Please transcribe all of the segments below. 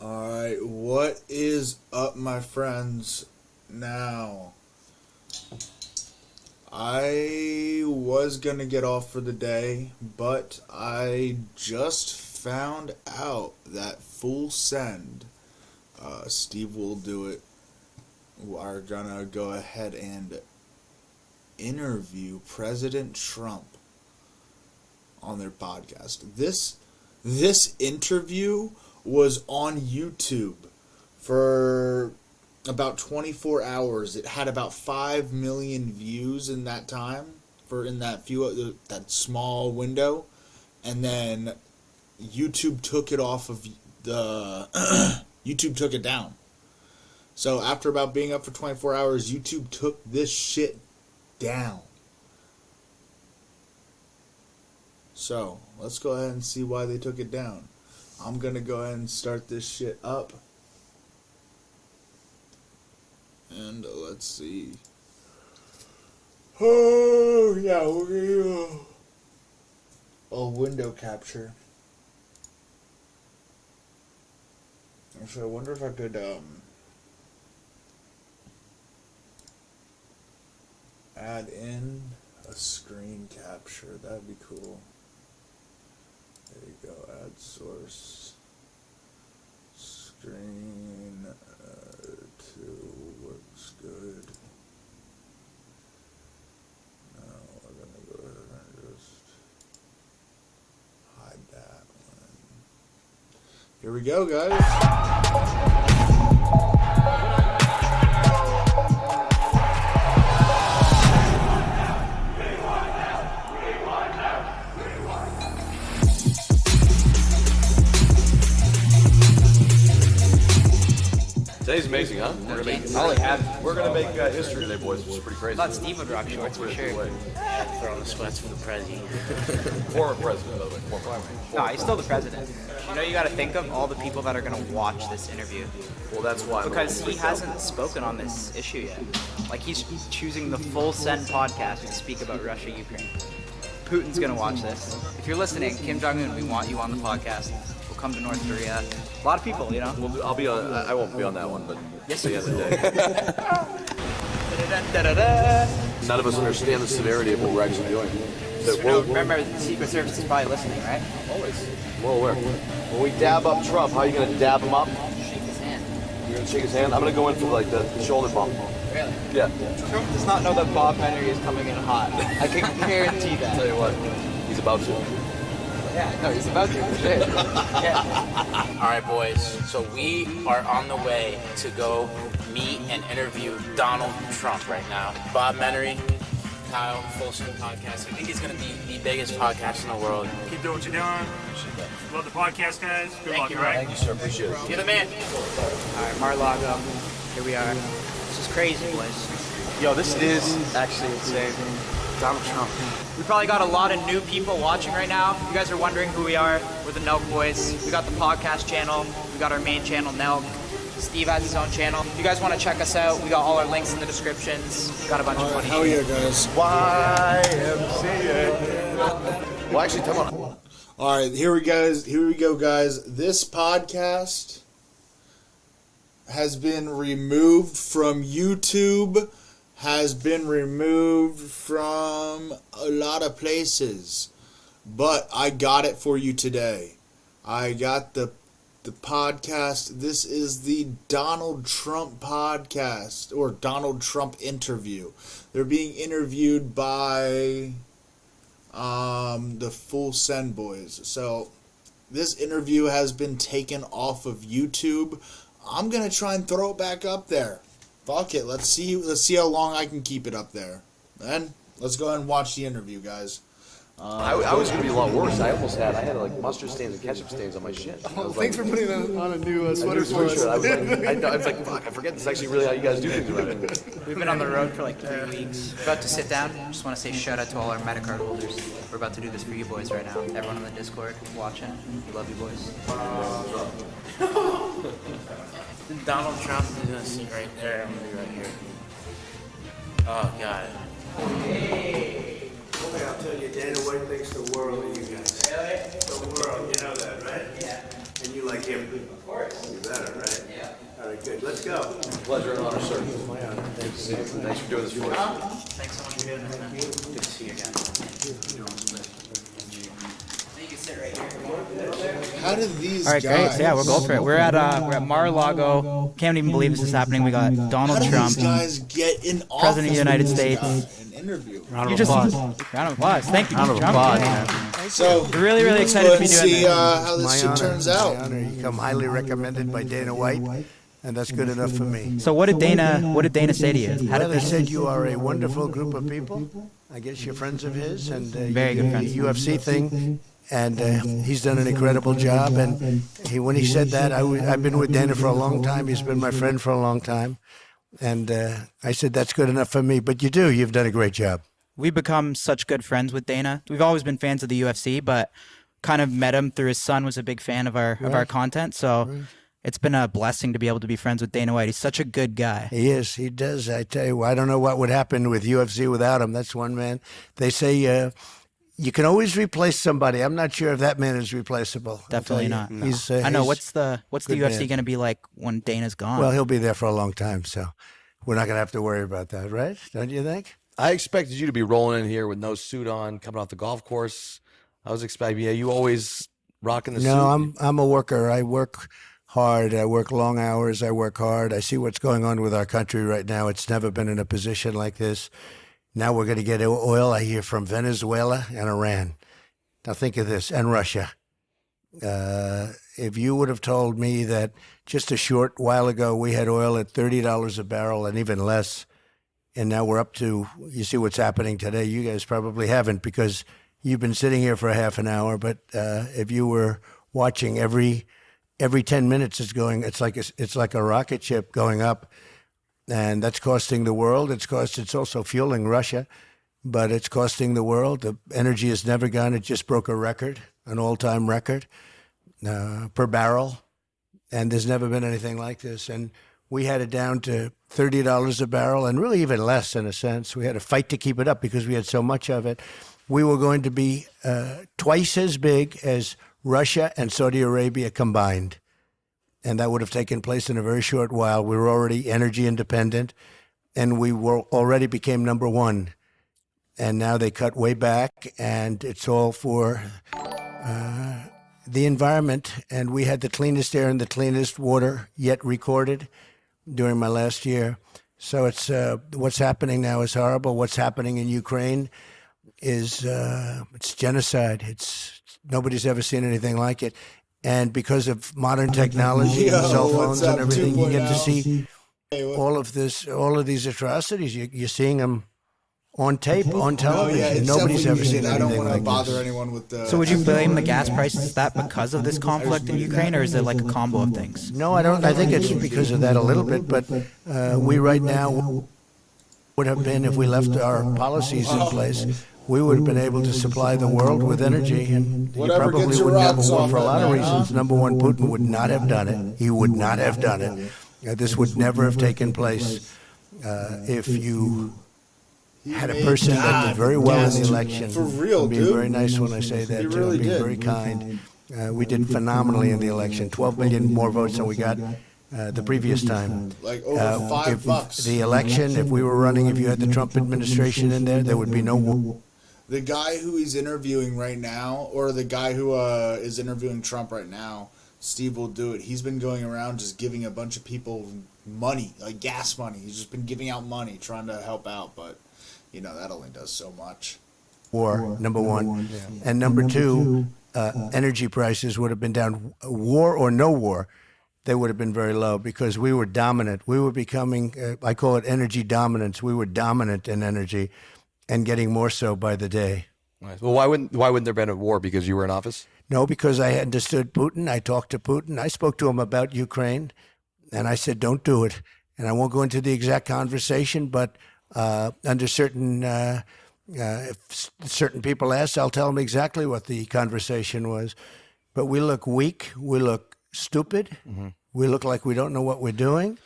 Alright, what is up, my friends? Now, I was gonna get off for the day, but I just found out that Full Send, Steve will do it, are gonna go ahead and interview President Trump on their podcast. This interview was on YouTube for about 24 hours. It had about 5 million views in that time, in that small window, and then YouTube took it off of the YouTube took it down. So after about being up for 24 hours, YouTube took this shit down. So let's go ahead and see why they took it down. I'm going to go ahead and start this shit up. And let's see. Oh, yeah, we're going to do a window capture. Actually, I wonder if I could add in a screen capture. That'd be cool. There you go, add source, screen, to works good. Now we're going to go ahead and just hide that one. Here we go, guys. Today's amazing, huh? We're gonna make history today, boys, which is pretty crazy. I thought Steve would rock shorts for sure. Throw on the sweats for the prezi. Former president, by the way. No, he's still the president. You know, you got to think of all the people that are going to watch this interview. Well, that's why. Because he hasn't spoken on this issue yet. Like, he's choosing the Full Send podcast to speak about Russia, Ukraine. Putin's going to watch this. If you're listening, Kim Jong-un, we want you on the podcast. We'll come to North Korea. A lot of people, you know? Well, I'll be on. I won't be on that one, but Yes, at the end of the day, none of us understand the severity of what we're actually doing. No, remember, the Secret Service is probably listening, right? Always. Well aware. When we dab up Trump, how are you gonna dab him up? Shake his hand. You're gonna shake his hand. I'm gonna go in for like the shoulder bump. Really? Yeah. Trump does not know that Bob Henry is coming in hot. I can guarantee that. Tell you what, he's about to. Yeah, no, he's about to, for sure. Yeah. All right, boys. So we are on the way to go meet and interview Donald Trump right now. Bob Menery, Kyle, Full Send Podcast. I think he's going to be the biggest podcast in the world. Keep doing what you're doing. Love the podcast, guys. Good Thank luck, you, all right? Thank you, sir. Appreciate it. You're the man. All right, Mar-a-Lago. Here we are. This is crazy, boys. Yo, this is actually insane. Donald Trump. We probably got a lot of new people watching right now. You guys are wondering who we are. We're the Nelk Boys. We got the podcast channel. We got our main channel, Nelk. Steve has his own channel. If you guys want to check us out, we got all our links in the descriptions. We got a bunch of funny Hell yeah, guys. YMCA. Well, actually, come on. Alright, here we go, guys. This podcast has been removed from YouTube, has been removed from a lot of places. But I got it for you today. I got the podcast. This is the Donald Trump podcast, or Donald Trump interview. They're being interviewed by the Full Send boys. So this interview has been taken off of YouTube. I'm gonna try and throw it back up there. Fuck it. Let's see how long I can keep it up there. Then let's go ahead and watch the interview, guys. I was gonna be a lot worse. I had like mustard stains and ketchup stains on my shit. Thanks for putting on a new sweater for us. I was like, fuck, I forget this is actually really how you guys do things around here. We've been on the road for like 3 weeks. We're about to sit down. Just want to say shout out to all our Medicard holders. We're about to do this for you boys right now. Everyone on the Discord watching. We love you boys. Donald Trump is going to sit right there. I'm going to be right here. Oh, God. I'll tell you, Dana White thinks the world of you guys. Really? The world, you know that, right? Yeah. And you like him. Of course. You better, right? Yeah. All right, good. Let's go. Pleasure and honor, sir. My honor. Thanks. Thanks for doing this for us. Thanks so much for doing this, man. Good to see you again. You can sit right here. How did these All right, guys? great. So yeah, we'll go for it. We're at Mar-a-Lago. Can't even believe this is happening. We got How Donald did Trump, these guys get in office? President of the United with this States. guy? An interview. Round of applause. Thank you. Round of Jump. applause. So We're really, really let's excited go to be ahead and doing see this. how this My shit honor, turns my out. honor. You come highly recommended by Dana White, and that's good enough for me. So what did Dana say to you? How Well, did they said you are a wonderful group of people. I guess you're friends of his, and Very you good do friends. the UFC thing. And he's done an incredible job. And when he said that, I've been with Dana for a long time. He's been my friend for a long time. And I said, that's good enough for me. But you've done a great job. we've become such good friends with Dana. We've always been fans of the UFC, but kind of met him through his son was a big fan of our content. So it's been a blessing to be able to be friends with Dana White. He's such a good guy. He is. He does. I tell you, I don't know what would happen with UFC without him. That's one man. They say you can always replace somebody. I'm not sure if that man is replaceable. I'll Definitely tell not. you. He's, I know. he's- What's the good UFC man. going to be like when Dana's gone? Well, he'll be there for a long time, so we're not going to have to worry about that, right? Don't you think? I expected you to be rolling in here with no suit on, coming off the golf course. I was expecting, you always rocking the suit. No, I'm a worker. I work hard. I work long hours. I work hard. I see what's going on with our country right now. It's never been in a position like this. Now we're going to get oil, I hear, from Venezuela and Iran. Now think of this, and Russia. If you would have told me that just a short while ago we had oil at $30 a barrel and even less, and now we're up to, you see what's happening today. You guys probably haven't because you've been sitting here for a half an hour, but if you were watching every 10 minutes it's like a rocket ship going up, and that's costing the world. It's also fueling Russia, but it's costing the world. The energy has never gone. It just broke a record, an all-time record per barrel, and there's never been anything like this. And we had it down to $30 a barrel, and really even less in a sense. We had to fight to keep it up because we had so much of it. We were going to be twice as big as Russia and Saudi Arabia combined, and that would have taken place in a very short while. We were already energy independent, and we already became number one. And now they cut way back, and it's all for the environment. And we had the cleanest air and the cleanest water yet recorded during my last year. So it's what's happening now is horrible. What's happening in Ukraine is it's genocide. Nobody's ever seen anything like it. And because of modern technology and cell phones and everything, you get to see all of these atrocities. You're seeing them on tape, on Oh television. yeah, it's Nobody's ever definitely seen needed. I don't anything want to like bother this. anyone with the. So would you blame the gas prices? Is that because of this conflict in Ukraine, or is it like a combo of things? No, I don't. I think it's because of that a little bit. But we right now would have been, if we left our policies in place, we would have been able to supply the world with energy. And you Whatever probably gets your wouldn't have rocks one off for a at lot of night, reasons. huh? Number one, Putin would not have done it. He would not have done it. This would never have taken place if you had a person that did very well in the election. For real, I'm being dude. very nice when I say that. He too. really I'm being did. very kind. We did phenomenally in the election. 12 million more votes than we got the previous time. Like over $5. The election, if we were running, if you had the Trump administration in there would be no. The guy who he's interviewing right now, or the guy who is interviewing Trump right now, Steve will do it. He's been going around just giving a bunch of people money, like gas money. He's just been giving out money, trying to help out, but that only does so much. War, number one. And number two, energy prices would have been down. War or no war, they would have been very low because we were dominant. We were becoming, I call it energy dominance. We were dominant in energy and getting more so by the day. Nice. Well, why wouldn't there have been a war? Because you were in office? No, because I understood Putin. I talked to Putin. I spoke to him about Ukraine, and I said, don't do it. And I won't go into the exact conversation, but under certain if certain people ask, I'll tell them exactly what the conversation was. But we look weak. We look stupid. Mm-hmm. We look like we don't know what we're doing.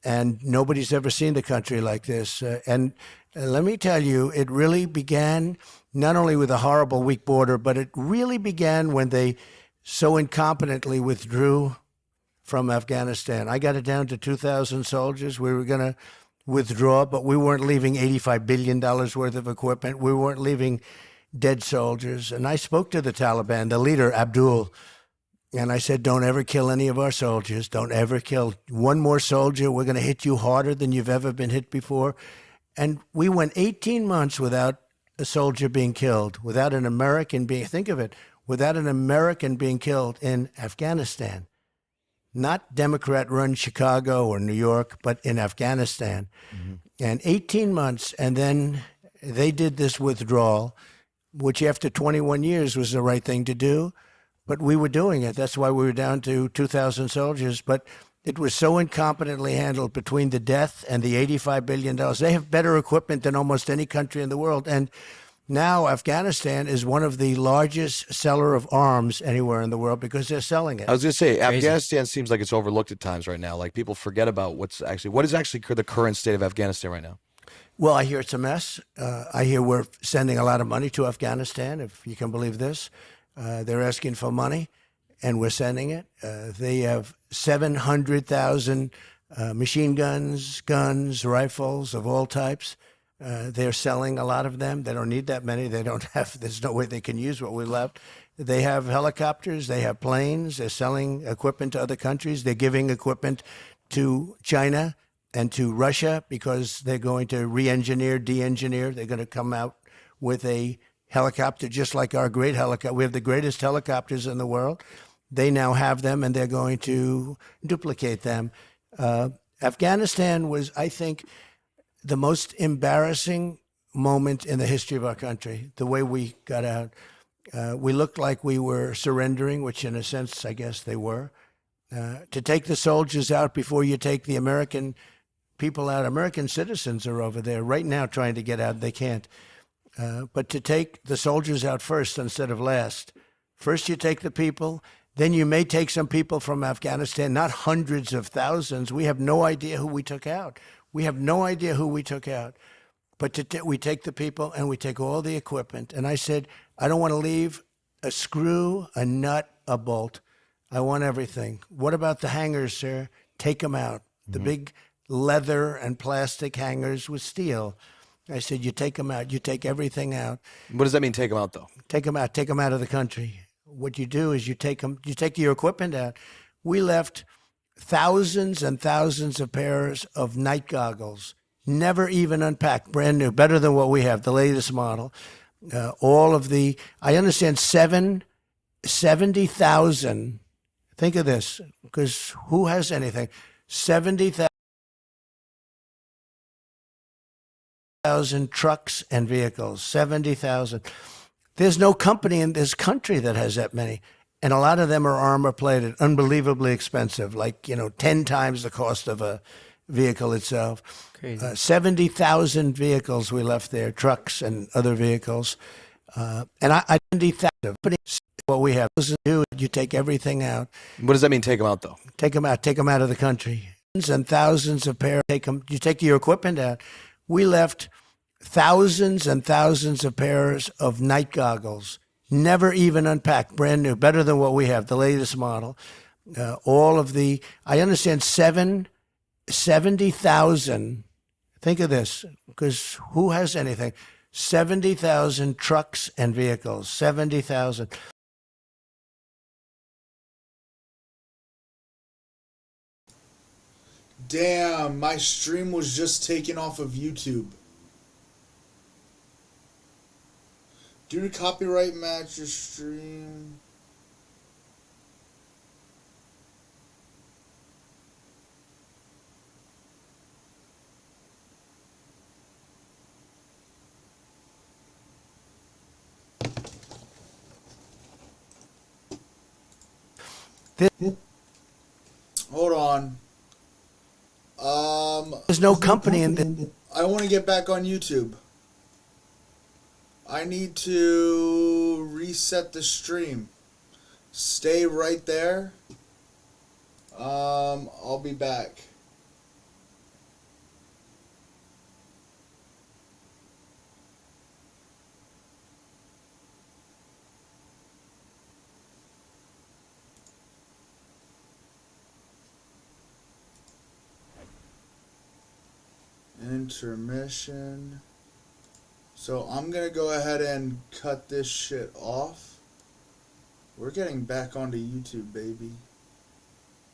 And nobody's ever seen the country like this. And let me tell you, it really began not only with a horrible, weak border, but it really began when they so incompetently withdrew from Afghanistan. I got it down to 2,000 soldiers. We were going to withdraw, but we weren't leaving $85 billion worth of equipment. We weren't leaving dead soldiers. And I spoke to the Taliban, the leader, Abdul, and I said, don't ever kill any of our soldiers. Don't ever kill one more soldier. We're going to hit you harder than you've ever been hit before. And we went 18 months without a soldier being killed, without an American being, think of it, without an American being killed in Afghanistan. Not Democrat-run Chicago or New York, but in Afghanistan. Mm-hmm. And 18 months, and then they did this withdrawal, which after 21 years was the right thing to do. But we were doing it. That's why we were down to 2,000 soldiers. But it was so incompetently handled between the death and the $85 billion. They have better equipment than almost any country in the world. And now Afghanistan is one of the largest seller of arms anywhere in the world because they're selling it. I was going to say, Afghanistan seems like it's overlooked at times right now. Like people forget about what is actually the current state of Afghanistan right now. Well, I hear it's a mess. I hear we're sending a lot of money to Afghanistan, if you can believe this. They're asking for money, and we're sending it. They have 700,000 machine guns, rifles of all types. They're selling a lot of them. They don't need that many. There's no way they can use what we left. They have helicopters. They have planes. They're selling equipment to other countries. They're giving equipment to China and to Russia because they're going to de-engineer. They're going to come out with a helicopter just like our great helicopter. We have the greatest helicopters in the world. They now have them, and they're going to duplicate them. Afghanistan was, I think, the most embarrassing moment in the history of our country, the way we got out. We looked like we were surrendering, which in a sense, I guess they were. To take the soldiers out before you take the American people out. American citizens are over there right now trying to get out. They can't. But to take the soldiers out first instead of last. First you take the people, then you may take some people from Afghanistan, not hundreds of thousands. We have no idea who we took out. We have no idea who we took out. But we take the people and we take all the equipment. And I said, I don't want to leave a screw, a nut, a bolt. I want everything. What about the hangars, sir? Take them out. The big leather and plastic hangars with steel. I said, you take them out. You take everything out. What does that mean, take them out, though? Take them out. Take them out of the country. What you do is you take your equipment out. We left thousands and thousands of pairs of night goggles, never even unpacked, brand new, better than what we have, the latest model. I understand 70,000, think of this, because who has anything? 70,000 trucks and vehicles, 70,000. There's no company in this country that has that many. And a lot of them are armor plated, unbelievably expensive, like, 10 times the cost of a vehicle itself. Crazy. 70,000 vehicles we left there, trucks and other vehicles. And I 70,000. What we have is you take everything out. What does that mean, take them out, though? Take them out. Take them out of the country. And thousands of pairs. You take your equipment out. We left thousands and thousands of pairs of night goggles, never even unpacked, brand new, better than what we have, the latest model. I understand 70,000, think of this, because who has anything? 70,000 trucks and vehicles, 70,000. Damn, my stream was just taken off of YouTube. Due to copyright match your stream. Hold on. There's no company in the... I want to get back on YouTube. I need to reset the stream. Stay right there. I'll be back. Intermission. So I'm going to go ahead and cut this shit off. We're getting back onto YouTube, baby.